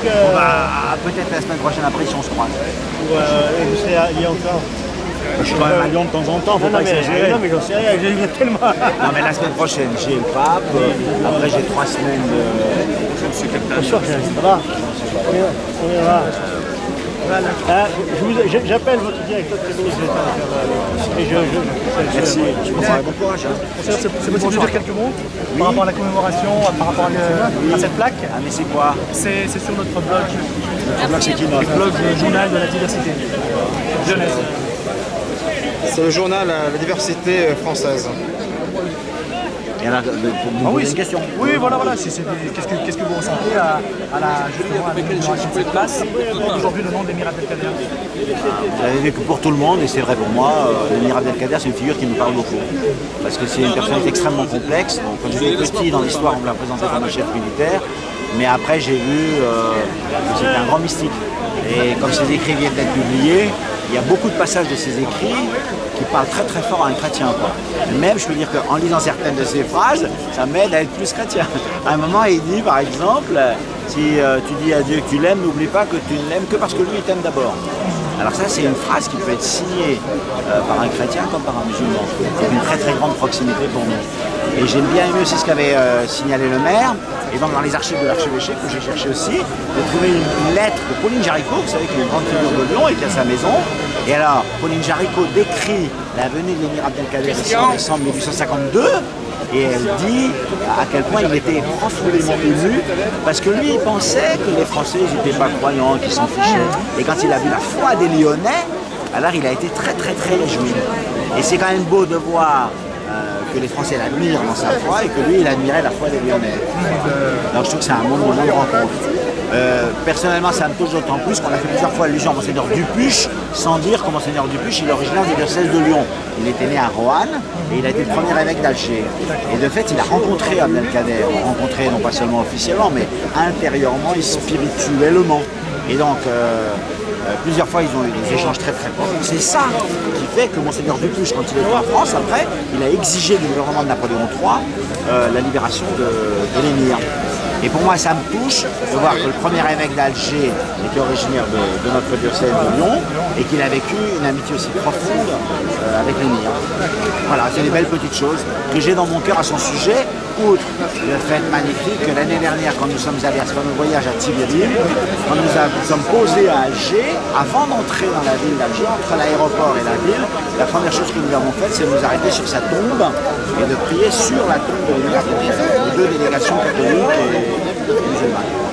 peut-être la semaine prochaine après, si on se croise. Et vous serez à Lyon quand? Je suis quand même à Lyon de temps en temps, faut pas exagérer. Non mais j'en sais rien, j'ai vu tellement. Non mais la semaine prochaine, j'ai le pape. Après, j'ai 3 semaines de... Bonsoir, ça va? On est là. J'appelle votre directeur de cabinet. Merci. Bon courage. C'est possible de dire quelques mots par rapport à la commémoration, par rapport à cette plaque? Ah mais c'est quoi? C'est sur notre blog. Notre blog, c'est qui notre Blog Journal de la diversité. Jeunesse. C'est le journal La diversité française. Et alors, vous posez une question. Oui, voilà. Qu'est-ce que vous ressentez justement à la commémoration de cette place aujourd'hui, le nom d'Emir Abdelkader? Vous avez vu que pour tout le monde, et c'est vrai pour moi, l'Emir Abdelkader, c'est une figure qui me parle beaucoup. Parce que c'est une personnalité extrêmement complexe. Donc, quand j'étais petit dans l'histoire, on me l'a présenté comme un chef militaire. Mais après, j'ai vu que c'était un grand mystique. Et comme ses écrits viennent d'être publiés, il y a beaucoup de passages de ses écrits qui parlent très très fort à un chrétien, quoi. Même, je peux dire qu'en lisant certaines de ses phrases, ça m'aide à être plus chrétien. À un moment, il dit, par exemple, si tu dis à Dieu que tu l'aimes, n'oublie pas que tu ne l'aimes que parce que lui, il t'aime d'abord. Alors ça, c'est une phrase qui peut être signée par un chrétien comme par un musulman. C'est une très très grande proximité pour nous. Et j'ai bien aimé aussi ce qu'avait signalé le maire. Et donc dans les archives de l'archevêché que j'ai cherché aussi, j'ai trouvé une lettre de Pauline Jaricot, vous savez qui est une grande figure de Lyon et qui a sa maison. Et alors, Pauline Jaricot décrit la venue de l'Emir Abdelkader ici en décembre 1852. Et elle dit à quel point il était profondément ému, parce que lui, il pensait que les Français n'étaient pas croyants, qu'ils s'en fichaient. Et quand il a vu la foi des Lyonnais, alors il a été très très très réjoui. Et c'est quand même beau de voir que les Français l'admirent dans sa foi et que lui, il admirait la foi des Lyonnais. Donc je trouve que c'est un bon moment de rencontre. Personnellement, ça me touche d'autant plus qu'on a fait plusieurs fois allusion à Monseigneur Dupuche, sans dire que Monseigneur Dupuche il est originaire du diocèse de Lyon. Il était né à Roanne et il a été le premier évêque d'Alger. Et de fait, il a rencontré Abdelkader, rencontré non pas seulement officiellement, mais intérieurement et spirituellement. Et donc, plusieurs fois, ils ont eu des échanges très très profonds. C'est ça qui fait que Monseigneur Dupuche, quand il était en France, après, il a exigé du gouvernement de Napoléon III la libération de l'émir. Et pour moi, ça me touche de voir que le premier évêque d'Alger était originaire de notre diocèse de Lyon et qu'il a vécu une amitié aussi profonde avec l'émir. Voilà, c'est des belles petites choses que j'ai dans mon cœur à son sujet, outre le fait magnifique que l'année dernière, quand nous sommes allés à ce fameux voyage à Tibérim, quand nous sommes posés à Alger, avant d'entrer dans la ville d'Alger, entre l'aéroport et la ville, la première chose que nous avons faite, c'est de nous arrêter sur sa tombe et de prier sur la tombe de l'émir, de deux délégations catholiques et musulmanes.